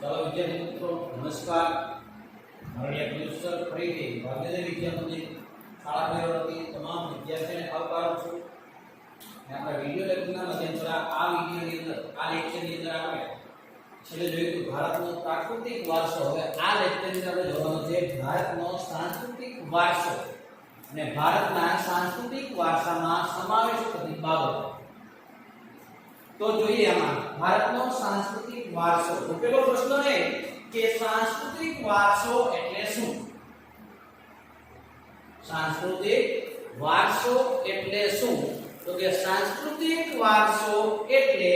ચાલો વિદ્યાર્થી મિત્રો નમસ્કાર. મારા પ્રોફેસર ફરીથી ભાગ્યદેવ વિદ્યા મંદિર શાળા ભૈરવથી તમામ વિદ્યાર્થીઓને આવકારું છું. અને આપણા વિડિયો લેક્ચરના માધ્યમ દ્વારા આ વિડિયોની અંદર આ લેક્ચરની અંદર આપણે છેલ્લે જોયું ભારતનો પ્રાકૃતિક વારસો. હવે આ લેક્ચરની અંદર આપણે જોવાનું છે ભારતનો સાંસ્કૃતિક વારસો અને ભારતના સાંસ્કૃતિક વારસામાં સમાવેશ થતી બાબતો. તો જોઈએ આમાં ભારતનો સાંસ્કૃતિક વારસો. તો પેલો પ્રશ્ન છે કે સાંસ્કૃતિક વારસો એટલે શું? સાંસ્કૃતિક વારસો એટલે શું? તો કે સાંસ્કૃતિક વારસો એટલે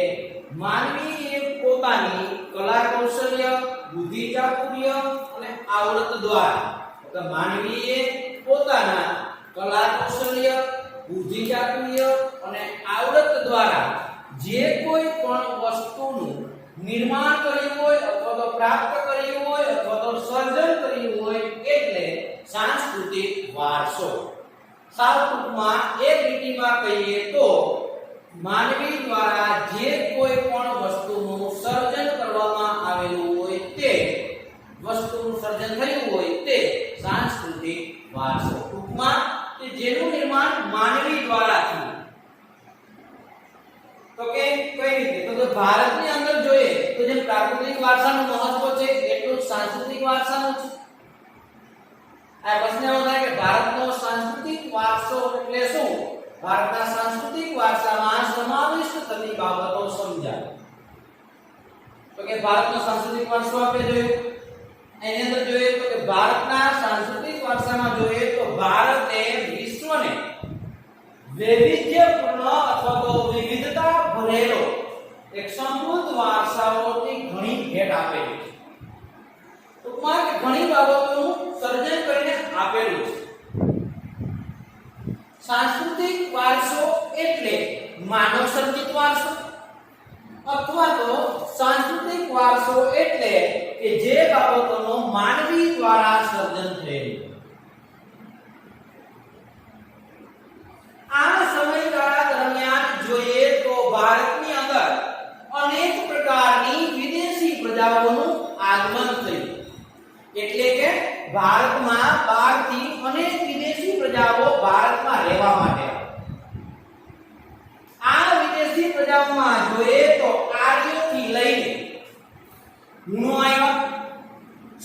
માનવીએ પોતાની કલા કૌશલ્ય, બુદ્ધિ ચાતુર્ય અને આવડત દ્વારા તો માનવીએ પોતાના કલા કૌશલ્ય, બુદ્ધિ ચાતુર્ય અને આવડત દ્વારા જે કોઈ પણ વસ્તુનું નિર્માણ કર્યું હોય અથવા તો પ્રાપ્ત કર્યું હોય અથવા તો સર્જન કર્યું હોય એટલે સાંસ્કૃતિક વારસો. સાવ ટૂંકમાં એક લીટીમાં કહીએ તો માનવી દ્વારા જે કોઈ પણ વસ્તુનું સર્જન કરવામાં આવેલું હોય તે વસ્તુનું સર્જન થયું હોય તે સાંસ્કૃતિક વારસો. ટૂંકમાં કે જેનું નિર્માણ માનવી દ્વારા થયું. તો કે કઈ રીતે? તો ભારતની અંદર જોઈએ તો જે પ્રાકૃતિક વારસાનું મહત્વ છે એટલું સાંસ્કૃતિક વારસાનું છે. આ પ્રશ્ન એવો થાય કે ભારતનો સાંસ્કૃતિક વારસો એટલે શું? ભારતના સાંસ્કૃતિક વારસામાં સમાવિષ્ટ થતી બાબતો સમજાવો. તો કે ભારતનો સાંસ્કૃતિક વારસો આપણે જોયું. એની અંદર જોઈએ તો કે ભારતના સાંસ્કૃતિક વારસામાં જોઈએ તો ભારતે વિશ્વને વૈવિધ્યપૂર્ણ અથવા તો વિવિધતા ભરેલો એક સમૃદ્ધ વારસાઓની ઘણી ભેટ આપેલી છે. ટૂંકમાં કે ઘણી બાબતોનું સર્જન કરીને આપેલું છે. સાંસ્કૃતિક વારસો એટલે માનવ સર્જિત વારસો અથવા તો સાંસ્કૃતિક વારસો એટલે કે જે બાબતોનો માનવી દ્વારા સર્જન થયેલું. આ સમયગાળા દરમિયાન જોઈએ તો ભારતની અંદર અનેક પ્રકારની વિદેશી પ્રજાઓનું આગમન થયું. એટલે કે ભારતમાં બહારથી અનેક વિદેશી પ્રજાઓ ભારતમાં રહેવા માટે આ વિદેશી પ્રજાઓમાં જોઈએ તો આર્યોથી લઈને હુનો આવ્યા,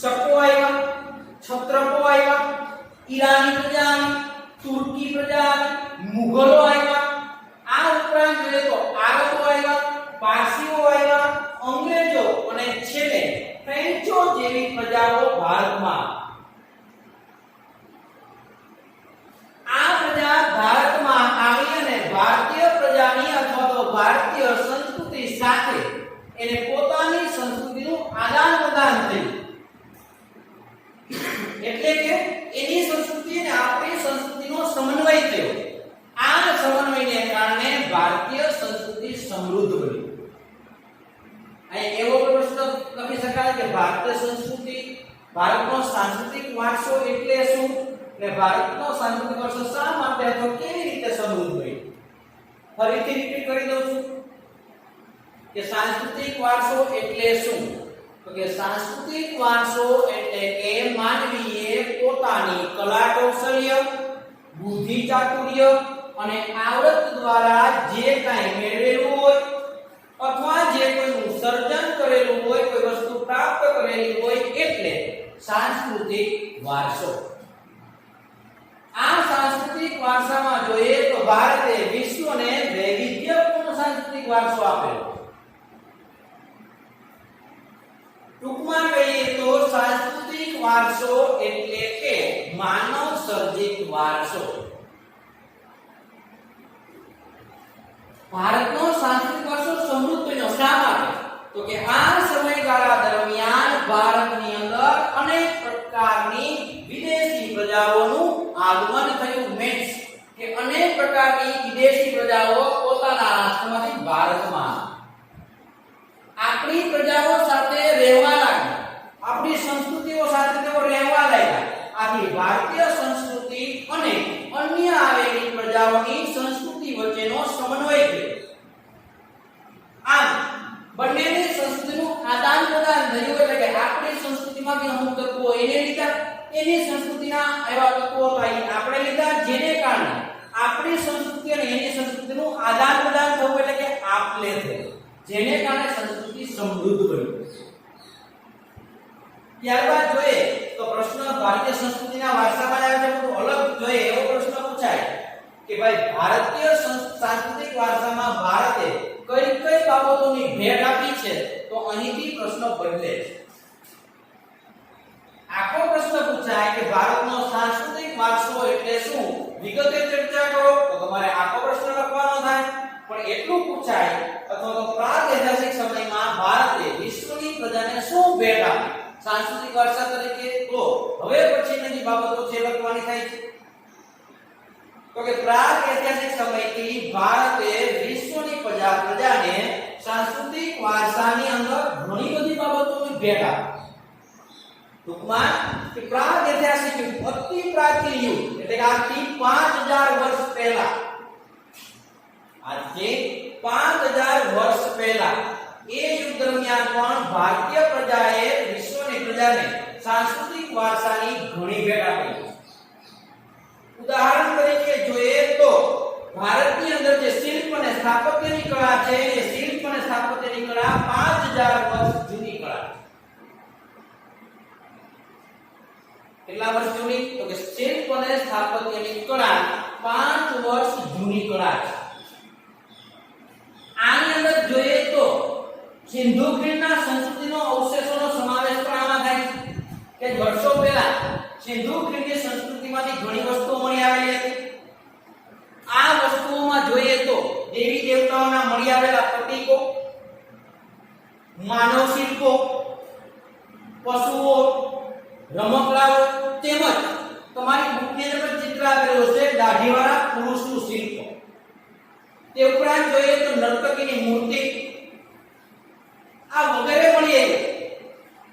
શકો આવ્યા, છત્રપો આવ્યા, ઈરાની પ્રજા, તુર્કી પ્રજા, મુગલો આવ્યા. આ ઉપરાંત જોઈએ તો આરબો આવ્યા, પારસીઓ આવ્યા, અંગ્રેજો અને છેલ્લે ફ્રેન્ચો જેવી પ્રજાઓ ભારતમાં. આ પ્રજા ભારતમાં આવી અને ભારતીય પ્રજાની અથવા તો ભારતીય સંસ્કૃતિ સાથે એને પોતાની સંસ્કૃતિનું આદાન પ્રદાન થયું. એટલે કે એની સંસ્કૃતિ અને આપણી સંસ્કૃતિનો સમન્વય થયો. આ સમન્વયને કારણે ભારતીય સંસ્કૃતિ સમૃદ્ધ બની. અહીં એવો પ્રશ્ન લખી શકાય કે ભારતીય સંસ્કૃતિ, ભારતનો સાંસ્કૃતિક વારસો એટલે શું? એટલે ભારતનો સાંસ્કૃતિક વારસો શા માટે અથવા કેવી રીતે સમૃદ્ધ બન્યો? ફરીથી રિપીટ કરી દઉં છું કે સાંસ્કૃતિક વારસો એટલે શું? તો કે સાંસ્કૃતિક વારસો એટલે કે માનવીએ પોતાની કલા કૌશલ્ય, બુદ્ધિ ચાતુર્ય અને આવડત દ્વારા જે કાંઈ મેળવેલું હોય અથવા જે કોઈનું સર્જન કરેલું હોય, કોઈ વસ્તુ પ્રાપ્ત કરેલી હોય એટલે સાંસ્કૃતિક વારસો. આ સાંસ્કૃતિક વારસામાં જોઈએ તો ભારતે વિશ્વને વૈવિધ્યપૂર્ણ સાંસ્કૃતિક વારસો આપેલો. ટૂંકમાં કહીએ તો સાંસ્કૃતિક વારસો એટલે કે માનવ સર્જિત વારસો. ભારતનો સાંસ્કૃતિક વારસો સમૃદ્ધ બન્યો. શા માટે? તો કે આ સમયગાળા દરમિયાન ભારતની અંદર અનેક પ્રકારની વિદેશી પ્રજાઓનું આગમન થયું. મીન્સ કે અનેક પ્રકારની વિદેશી પ્રજાઓ પોતાના રાષ્ટ્રમાંથી ભારતમાં આપણી પ્રજાઓ સાથે રહેવા લાગ્યા. આપણી સંસ્કૃતિઓ સાથે તેઓ રહેવા લાગ્યા. આથી ભારતીય સંસ્કૃતિ અને અન્ય આવેલી પ્રજાઓની સંસ્કૃતિ વચ્ચેનો સમન્વય થયો. આમ બંનેની સંસ્કૃતિનું આદાન પ્રદાન ધર્યું એટલે કે આપણી સંસ્કૃતિમાં બી અમુક તત્વો એને લીધા, એની સંસ્કૃતિના એવા તત્વો આપણે લીધા, જેને કારણે આપણી સંસ્કૃતિ અને એની સંસ્કૃતિનું આદાન પ્રદાન થયું એટલે કે આપલે થયું, જેને કારણે સંસ્કૃતિ સમૃદ્ધ બની. ત્યારબાદ જોઈએ તો પ્રશ્ન ભારતીય સંસ્કૃતિના વારસામાં આવે છે, પણ અલગ જોઈએ એવો પ્રશ્ન પૂછાય કે ભાઈ ભારતીય સાંસ્કૃતિક વારસામાં ભારતે કઈ કઈ બાબતોની ભેટ આપી છે, તો અહીંથી પ્રશ્ન બદલે છે. આખો પ્રશ્ન પૂછાય કે ભારતનો સાંસ્કૃતિક વારસો એટલે શું, વિગતે ચર્ચા કરો તો તમારે આખો પ્રશ્ન લખવાનો થાય. પણ એટલું પૂછાય અથવા તો પ્રાગૈતિહાસિક સમયમાં ભારતે વિશ્વની પ્રજાને શું ભેટ આપી સાંસ્કૃતિક વારસા તરીકે, તો હવે પછીની બાબતો છે લખવાની થાય છે. તો કે પ્રાગૈતિહાસિક સમયથી ભારતે વિશ્વની પ્રજાને સાંસ્કૃતિક વારસાની અંદર ઘણી બધી બાબતોની ભેટ આપી. ટૂંકમાં કે પ્રાગૈતિહાસિક યુગ, અતિ પ્રાચીન યુગ એટલે કે આજથી 5000 વર્ષ પહેલા, આજથી 5000 વર્ષ પહેલા એ યુગ દરમિયાન પણ ભારતીય પ્રજાએ વિશ્વની પ્રજાને સાંસ્કૃતિક વારસાની ઘણી ભેટ આપી. ઉદાહરણ તરીકે જોઈએ તો ભારતની અંદર જે શિલ્પ અને સ્થાપત્યની કળા છે, એ શિલ્પ અને સ્થાપત્યની કળા 5000 વર્ષ જૂની કળા છે. કેટલા વર્ષ જૂની, તો કે શિલ્પ અને સ્થાપત્યની કળા 5 વર્ષ જૂની કળા છે. આની અંદર જોઈએ તો સિંધુ ખીણના સંસ્કૃતિનો અવશેષોનો સમાવેશ પણ આમાં થાય છે કે વર્ષો પહેલા સિંધુ ખીણની સંસ્કૃતિમાંથી ઘણી વસ્તુઓ મળી આવેલી હતી. આ વસ્તુઓમાં જોઈએ તો દેવી દેવતાઓના મળી આવેલા પ્રતીકો, માનવ શિલ્પો, પશુઓ, રમકડાઓ, તેમજ તમારી બુકની અંદર ચિત્ર આપેલું છે દાઢીવાળા પુરુષનું શિલ્પ. તે ઉપરાંત જોઈએ તો નર્તકીની મૂર્તિ, આ વગેરે મળી આવી.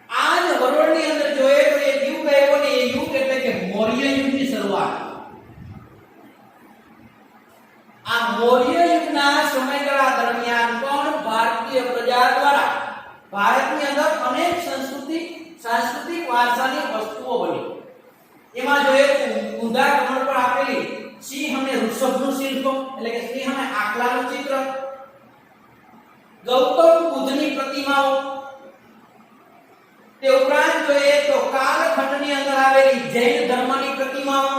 આ જ હરોળની અંદર જોઈએ તો એક યુગ આવ્યો ને એ યુગ એટલે કે મૌર્ય યુગની શરૂઆત. આ મૌર્ય યુગના સમયગાળા દરમિયાન પણ ભારતીય પ્રજા દ્વારા ભારતની અંદર અનેક સાંસ્કૃતિક વારસાની વસ્તુઓ બની. એમાં જોઈએ તો ઊંધા કમળ પર આપેલી સિંહ અને ઋષભનું શિલ્પ એટલે કે સિંહ અને આખલાનું ચિત્ર, ગૌતમ બુદ્ધની પ્રતિમાઓ, તે ઉપરાંત જોઈએ તો કાલખંડની અંદર આવેલી જૈન ધર્મની પ્રતિમાઓ.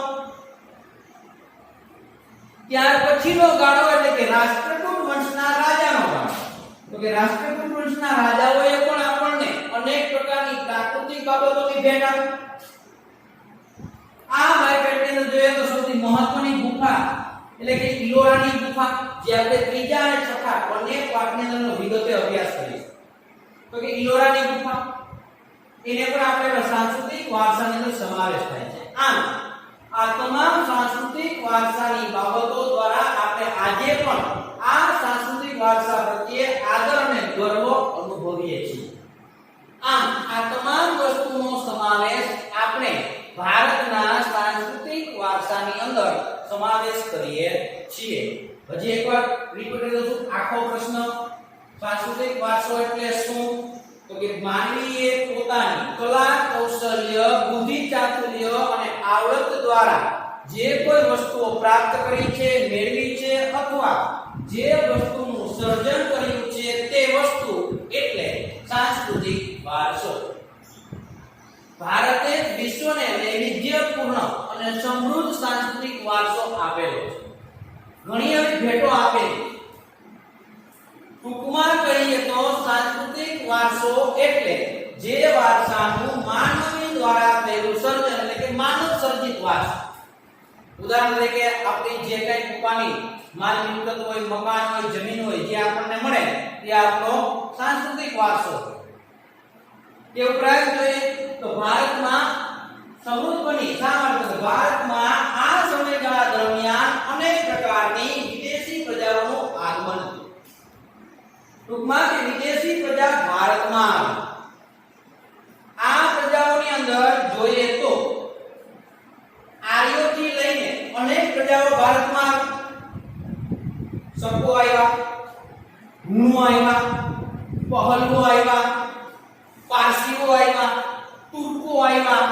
ત્યાર પછીનો ગાળો એટલે કે રાષ્ટ્રકૂટ વંશના રાજાનો ગાળો. તો કે રાષ્ટ્રકૂટ વંશના રાજાઓએ પણ આપણને અનેક પ્રકારની પ્રાકૃતિક બાબતોની ભેટ આપી. આ માર્કેટની અંદર જોઈએ તો સૌથી મહત્વની ગુફા એટલે કે ઇલોરાની ગુફા, જે આપણે ત્રીજા અને છઠ્ઠા બંને પાઠની અંદરનો વિગતે અભ્યાસ કરીશું. તો કે ઇલોરાની ગુફા એને પણ આપણે સાંસ્કૃતિક વારસાની અંદર સમાવેશ થાય છે. આમ આ તમામ સાંસ્કૃતિક વારસાની બાબતો દ્વારા આપણે આજે પણ આ સાંસ્કૃતિક વારસા પ્રત્યે આદર અને ગર્વ અનુભવીએ છીએ. આમ આ તમામ વસ્તુનો સમાવેશ આપણે ભારતના સાંસ્કૃતિક વારસાની અંદર સમાવેશ કરીએ છીએ. હજી એકવાર રિપીટ કરી દઉં, આખો પ્રશ્ન સાંસ્કૃતિક વારસો એટલે શું, તો કે માનવીએ પોતાની કલા, કૌશલ્ય, બુદ્ધિ, ચાતુર્ય અને આવડત દ્વારા જે કોઈ વસ્તુઓ પ્રાપ્ત કરી છે, મેળવી છે અથવા જે વસ્તુનું સર્જન કર્યું છે તે વસ્તુ એટલે સાંસ્કૃતિક વારસો. ભારતે વિશ્વને વૈવિધ્યપૂર્ણ અને સમૃદ્ધ સાંસ્કૃતિક વારસો આપેલો છે. ઘણી એવી ભેટો આપેલી. ટૂંકમાં કહીએ તો સાંસ્કૃતિક વારસો એટલે જે વારસાનું માનવી દ્વારા થયેલું સર્જન એટલે કે માનવ સર્જિત વારસો. ઉદાહરણ તરીકે આપણી જે કંઈ પોતાની માલ મિલકત હોય, મકાન હોય, જમીન હોય, જે આપણને મળે તે આપણો સાંસ્કૃતિક વારસો છે. તે ઉપરાંત જોઈએ તો ભારતમાં સમૃદ્ધ બની શા માટે, ભારતમાં આ સમયગાળા દરમિયાન અનેક પ્રકારની વિદેશી પ્રજાઓનું આગમન થયું. ટૂંકમાં કે વિદેશી પ્રજા ભારતમાં આવી. આ પ્રજાઓની અંદર જોઈએ તો આર્યોથી લઈને અનેક પ્રજાઓ ભારતમાં આવી. સકો આવ્યા, હુણો આવ્યા, પહલવો આવ્યા, પારસીઓ આવ્યા, તુર્કો આવ્યા,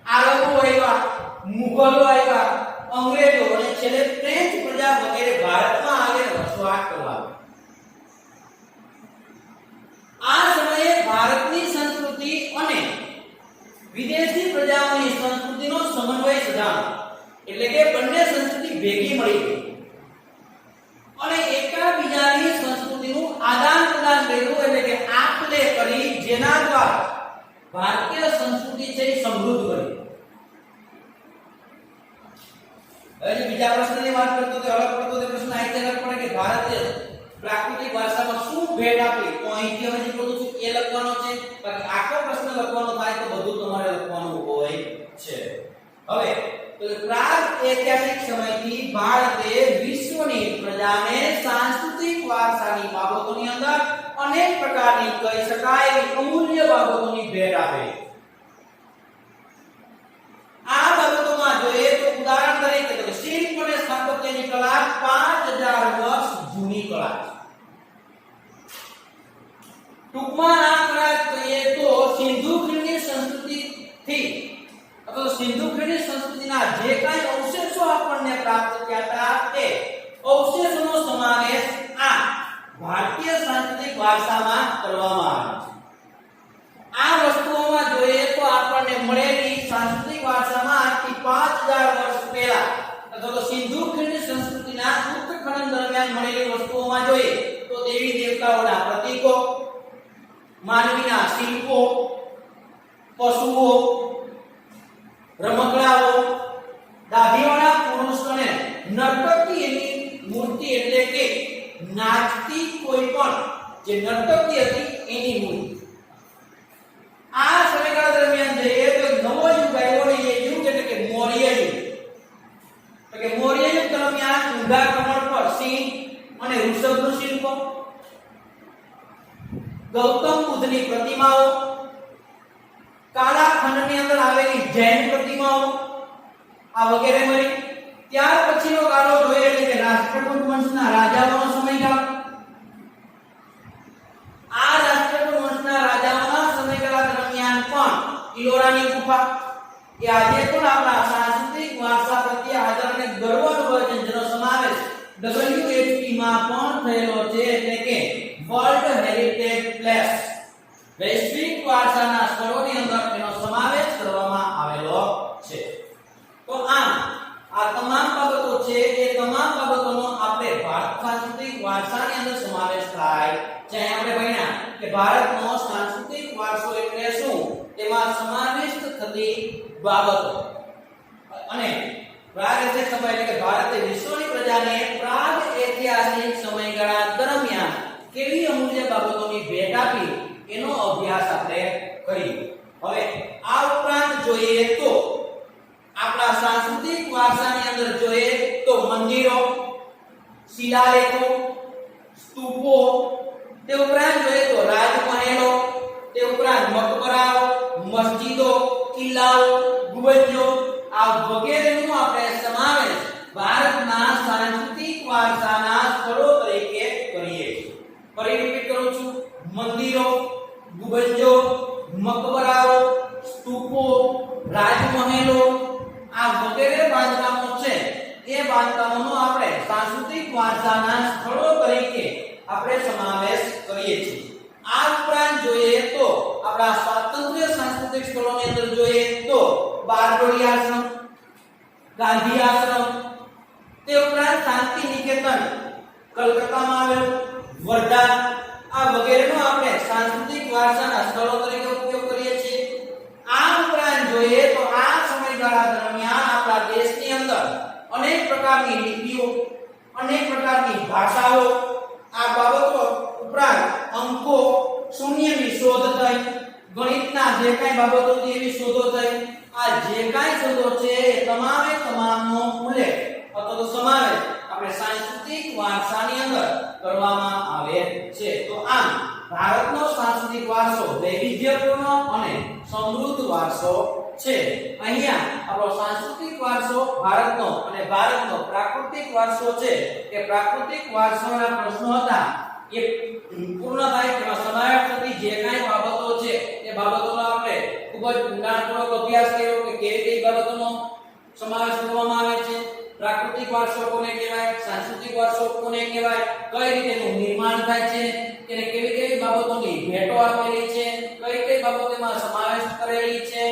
આરબો આવ્યા, મુગલો આવ્યા, અંગ્રેજો અને છેલ્લે ફ્રેન્ચ પ્રજા વગેરે ભારતમાં આવીને વસવાટ કરવા આવી. આ સમયે ભારતની સંસ્કૃતિ અને વિદેશી પ્રજાઓની સંસ્કૃતિનો સમન્વય સધાયો. એટલે કે બંને સંસ્કૃતિ ભેગી મળી ગઈ અને એકબીજાની સંસ્કૃતિનું આદાન પ્રદાન કર્યું, એટલે કે આપ-લે કરી, જેના દ્વારા ભારતીય સંસ્કૃતિ છે એ સમૃદ્ધ બની. હવે બીજા પ્રશ્નની વાત કરતો તો અલગ પડતો તે પ્રશ્ન આઈ અલગ પડે કે ભારતે પ્રાકૃતિક વારસામાં શું ભેટ આપી. તો અહીંથી હવે જે બધું છું એ લખવાનો છે, બાકી આખો પ્રશ્ન લખવાનો થાય તો બધું તમારે લખવાનું હોય છે. હવે તો પ્રાગ ઐતિહાસિક સમયથી ભારતે વિશ્વની પ્રજાને સાંસ્કૃતિક વારસાની બાબતોની અંદર અનેક પ્રકારની કહી શકાય એવી અમૂલ્ય બાબતોની ભેટ આપી. આ બાબતોમાં જોઈએ તો ઉદાહરણ તરીકે તો શિલ્પ અને સ્થાપત્યની કલા 5000 વર્ષ જૂની કલા છે. ટૂંકમાં આ કલા કહીએ તો સિંધુ ખીણની સંસ્કૃતિથી અથવા સિંધુ ખીણની સંસ્કૃતિના જે કાંઈ અવશેષો આપણને પ્રાપ્ત થયા હતા તે અવશેષોનો સમાવેશ આ ભારતીય સાંસ્કૃતિક વારસામાં કરવામાં આવે છે. આ વસ્તુઓમાં જોઈએ તો આપણને મળેલી સાંસ્કૃતિક વારસામાં આજથી 5000 વર્ષ પહેલા અથવા તો સિંધુ ખીણની સંસ્કૃતિના ઉત્ખનન દરમિયાન મળેલી વસ્તુઓમાં જોઈએ તો દેવી દેવતાઓના પ્રતીકો, માનવીના શિલ્પો, પશુઓ, રમકડાઓ, દાઢીવાળા પુરુષ અને નર્તકી એની મૂર્તિ, એટલે કે નાચતી કોઈ પણ જે નર્તકી હતી એની મૂર્તિ. આ સમયગાળા દરમિયાન જોઈએ તો નવો યુગ આવ્યો ને એ યુગ એટલે કે મૌર્ય યુગ. એટલે કે મૌર્ય યુગ દરમિયાન ઊંધા કમળ પર સિંહ અને વૃષભનું શિલ્પ, ગૌતમ બુદ્ધની પ્રતિમાઓ, કાલા ખંડની અંદર આવેલી જૈન પ્રતિમાઓ આ વગેરે મળી. ત્યાર પછીનો ગાળો જોઈએ એટલે કે રાષ્ટ્રકૂટ વંશના રાજાઓનો સમયગાળો. આ રાષ્ટ્રકૂટ વંશના રાજાઓના સમયગાળા દરમિયાન પણ ઇલોરાની ગુફા એ આજે પણ આપણા સાંસ્કૃતિક વારસા પ્રત્યે આદર અને ગર્વ અનુભવે છે, જેનો સમાવેશ WHP માં પણ થયેલો છે, એટલે કે વર્લ્ડ હેરિટેજ પ્લેસ, વૈશ્વિક વારસાના સ્થળોની અંદર એનો સમાવેશ કરવામાં આવેલો છે. તો આમ આ તમામ બાબતો છે એ તમામ બાબતોનો આપણે ભારત સાંસ્કૃતિક વારસાની અંદર સમાવેશ થાય છે. આપણે ભણ્યા કે ભારતનો સાંસ્કૃતિક વારસો એટલે શું, તેમાં સમાવિષ્ટ થતી બાબતો. અને પ્રાગ ઐતિહાસિક સમય એટલે કે ભારતે વિશ્વની પ્રજાને પ્રાગ ઐતિહાસિક સમયગાળા દરમિયાન કેવી અમૂલ્ય બાબતોની ભેટ આપી એનો અભ્યાસ આપણે કરીએ. હવે આ ઉપરાંત જોઈએ તો આપણા સાંસ્કૃતિક વારસાની અંદર જોઈએ તો મંદિરો, શિલાલેખો, સ્તૂપો, તે ઉપરાંત જોઈએ તો રાજમહેલો, તે ઉપરાંત મકબરાઓ, મસ્જિદો, કિલ્લાઓ, ગુંબજો આ વગેરેનો આપણે સમાવેશ ભારતના સાંસ્કૃતિક વારસાના સ્થળો તરીકે કરીએ છીએ. ફરી રિપીટ કરું છું, મંદિરો, ગુંબજો, મકબરાઓ, સ્તૂપો, રાજમહેલો આ વગેરે બાંધકામો છે એ બાંધકામોનો આપણે સાંસ્કૃતિક વારસાના સ્થળો તરીકે આપણે સમાવેશ કરીએ છીએ. આ ઉપરાંત જોઈએ તો આપણા સ્વાતંત્ર્ય સાંસ્કૃતિક સ્થળોની અંદર જોઈએ તો બારડોલી આશ્રમ, ગાંધી આશ્રમ, તે ઉપરાંત શાંતિ નિકેતન કલકત્તામાં આવેલું, વર્ધા આ વગેરેનો આપણે સાંસ્કૃતિક વારસાના સ્થળો તરીકે ઉપયોગ કરીએ છીએ. આ ઉપરાંત જોઈએ તો આ સમયગાળા દરમિયાન આપણા દેશની અંદર અનેક પ્રકારની લિપિઓ, અનેક પ્રકારની ભાષાઓ આ બાબતો ઉપરાંત અંકો, શૂન્યની શોધ થઈ, ગણિતના જે કાંઈ બાબતો હતી એવી શોધો થઈ. આ જે કાંઈ શોધો છે એ તમામે તમામનો ઉલ્લેખ અથવા તો સમાવેશ આપણે સાંસ્કૃતિક વારસાની અંદર કરવામાં આવે છે. તો આમ ભારતનો સાંસ્કૃતિક વારસો વૈવિધ્યપૂર્ણ અને સમૃદ્ધ વારસો છે. અહીંયા આપણો સાંસ્કૃતિક વારસો ભારતનો અને ભારતનો પ્રાકૃતિક વારસો છે કે પ્રાકૃતિક વારસાના પ્રશ્નો હતા એ પૂર્ણ થાય તેમાં સમાવેશ થતી જે કાંઈ બાબતો છે એ ખૂબ જ ઊંડાણપૂર્વક અભ્યાસ કર્યો કે કેવી કઈ બાબતોનો સમાવેશ કરવામાં આવે છે, પ્રાકૃતિક વારસો કોને કહેવાય, સાંસ્કૃતિક વારસો કોને કહેવાય, કઈ રીતે એનું નિર્માણ થાય છે, એને કેવી કેવી બાબતોની ભેટો આપેલી છે, કઈ કઈ બાબતોમાં સમાવેશ કરેલી છે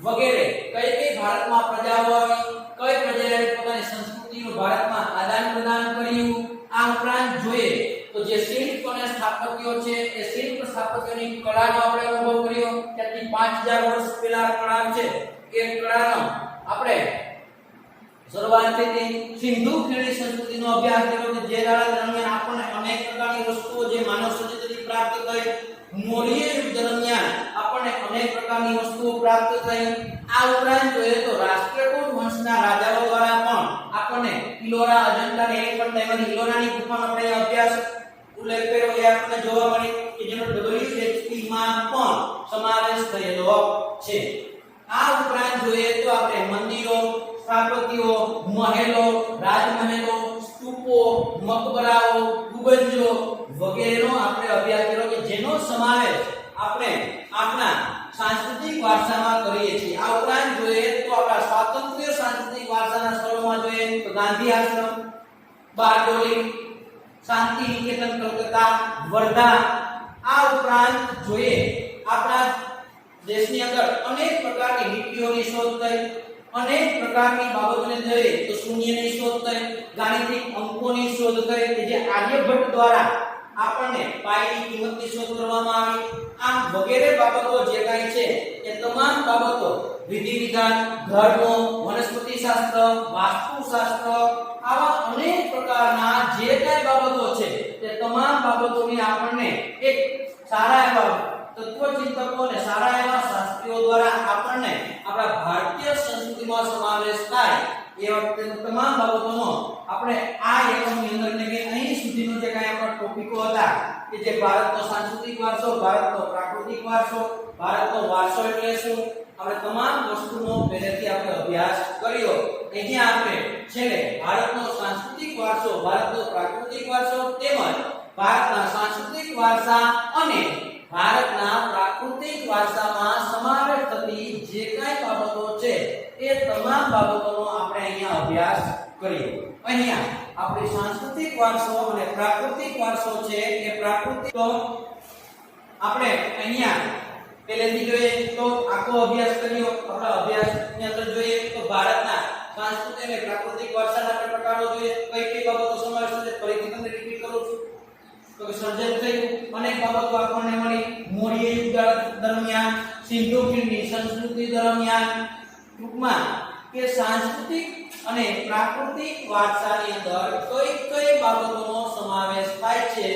વગેરે, કઈ કઈ ભારતમાં પ્રજાઓ આવી, કઈ પ્રજાએ પોતાની સંસ્કૃતિનું ભારતમાં આદાન પ્રદાન કર્યું. આ ઉપરાંત જોઈએ તો જે શિલ્પ અને સ્થાપત્યો છે એ શિલ્પ સ્થાપત્યોની કળાનો આપણે અનુભવ કર્યો. ત્યાંથી 5000 વર્ષ પહેલા કળા છે એ કળાનો આપણે શરૂઆતથી સિંધુ ખીણની સંસ્કૃતિનો અભ્યાસ કર્યો કે જે કાળ દરમિયાન આપણને અનેક પ્રકારની વસ્તુઓ જે માનવ સર્જિતથી પ્રાપ્ત થઈ. મૌર્ય યુગ દરમિયાન આપણને અનેક પ્રકારની વસ્તુઓ પ્રાપ્ત થઈ. આ ઉપરાંત જોઈએ તો રાષ્ટ્રકૂટ વંશના રાજાઓ દ્વારા પણ આપણને ઇલોરા, અજંતા ને એલિફન્ટ તેમજ ઇલોરાની ગુફાનો આપણે અભ્યાસ ઉલ્લેખ કર્યો એ આપણને જોવા મળે કે જેનો WHP માં પણ સમાવેશ થયેલો છે. આ ઉપરાંત જોઈએ તો આપણે મંદિરો, સ્થાપત્યો, મહેલો, રાજમહેલો, સ્તૂપો, મકબરાઓ, ગુંબજો વગેરેનો આપણે અભ્યાસ કર્યો કે જેનો સમાવેશ આપણે આપણા સાંસ્કૃતિક વારસામાં કરીએ છીએ. આ ઉપરાંત જોઈએ તો આપણા સ્વાતંત્ર્ય સાંસ્કૃતિક વારસાના સ્થળોમાં જોઈએ તો ગાંધી આશ્રમ, બારડોલી, શાંતિ નિકેતન કલકત્તા, વર્ધા. આ ઉપરાંત જોઈએ આપણા દેશની અંદર અનેક પ્રકારની લિપિઓની શોધ થઈ, અનેક પ્રકારની બાબતોને જોઈએ તો શૂન્યની શોધ થઈ, ગાણિતિક અંકોની શોધ થઈ કે જે આર્યભટ્ટ દ્વારા આપણને પાઈની કિંમતની શોધ કરવામાં આવી. આમ વગેરે બાબતો જે કાંઈ છે એ તમામ બાબતો વિધિ વિધાન, ધર્મ, વનસ્પતિ શાસ્ત્ર, વાસ્તુશાસ્ત્ર આવા અનેક પ્રકારના જે કાંઈ બાબતો છે તે તમામ બાબતોની આપણને એક સારા એવા તત્વચિંતકો અને સારા એવા શાસ્ત્રીઓ દ્વારા આપણને આપણા ભારતીય સંસ્કૃતિમાં સમાવેશ થાય એ વખતે તમામ બાબતોનો આપણે આ એકમની અંદર એટલે કે અહીં સુધીનો જે કાંઈ આપણા ટોપિકો હતા કે જે ભારતનો સાંસ્કૃતિક વારસો, ભારતનો પ્રાકૃતિક વારસો, ભારતનો વારસો એટલે શું, આપણે તમામ વસ્તુનો પહેલેથી આપણે અભ્યાસ કર્યો. અહીંયા આપણે છેલ્લે ભારતનો સાંસ્કૃતિક વારસો, ભારતનો પ્રાકૃતિક વારસો તેમજ ભારતના સાંસ્કૃતિક વારસા અને ભારતના પ્રાકૃતિક વારસામાં સમાવેશ થતી જે કાંઈ બાબતો છે એ તમામ બાબતોનો આપણે અહીંયા અભ્યાસ કર્યો. અહીંયા આપણી સાંસ્કૃતિક વારસો અને પ્રાકૃતિક વારસો છે એ પ્રાકૃતિક તો આપણે અહીંયા પહેલેથી જોઈએ તો આખો અભ્યાસ કર્યો. આપણા અભ્યાસની અંદર જોઈએ તો ભારતના સાંસ્કૃતિક અને પ્રાકૃતિક વારસાના પ્રકારો જોઈએ. કઈ કઈ બાબતો સમાવેશ થશે ફરીથી તમને રિપીટ કરું છું. તો સર્જન થયું અનેક બાબતો આપણને મળી મૌર્ય યુગ દરમિયાન, સિંધુ ખીણની સંસ્કૃતિ દરમિયાન. ટૂંકમાં કે સાંસ્કૃતિક અને પ્રાકૃતિક વારસાની અંદર કઈ કઈ બાબતોનો સમાવેશ થાય છે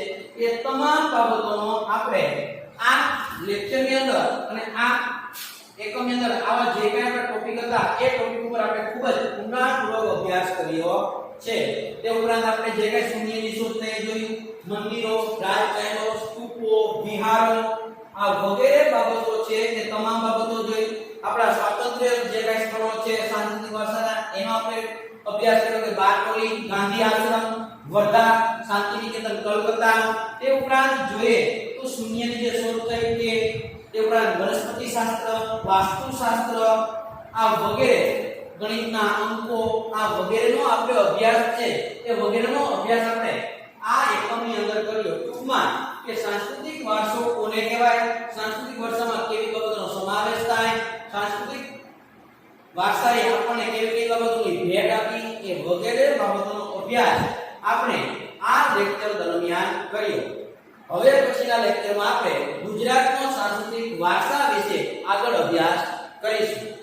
એ તમામ બાબતોનો આપણે આ લેક્ચરની અંદર અને આ એકમની અંદર આવા જે કાંઈ આપણા ટોપિક હતા એ ટોપિક ઉપર આપણે ખૂબ જ ઊંડાણપૂર્વક અભ્યાસ કર્યો છે. તે ઉપરાંત આપણે જે કાંઈ શૂન્યની શોધ થઈ જોયું, મંદિરો, રાજમહેલો, સ્તૂપો, વિહારો આ વગેરે બાબતો છે તે તમામ બાબતો જોઈ. આપણા સ્વાતંત્ર્ય જે કાંઈ સ્થળો છે સાંસ્કૃતિક વારસાના એનો આપણે અભ્યાસ કર્યો કે બારડોલી, ગાંધી આશ્રમ, વર્ધા, શાંતિ નિકેતન કલકત્તા. તે ઉપરાંત જોઈએ તો શૂન્યની જે શોધ થઈ તે ઉપરાંત વનસ્પતિ શાસ્ત્ર, વાસ્તુશાસ્ત્ર આ વગેરે, ગણિતના અંકો આ વગેરેનો આપણે અભ્યાસ છે એ વગેરેનો અભ્યાસ આપણે આ એકમની અંદર કર્યો. ટૂંકમાં કે સાંસ્કૃતિક વારસો કોને કહેવાય, સાંસ્કૃતિક વારસામાં કેવી બાબતોનો સમાવેશ થાય, સાંસ્કૃતિક વારસાએ આપણને કેવી કેવી બાબતોની ભેટ આપી એ વગેરે બાબતોનો અભ્યાસ આપણે આ લેક્ચર દરમિયાન કર્યો. હવે પછીના લેક્ચરમાં આપણે ગુજરાતનો સાંસ્કૃતિક વારસા વિશે આગળ અભ્યાસ કરીશું.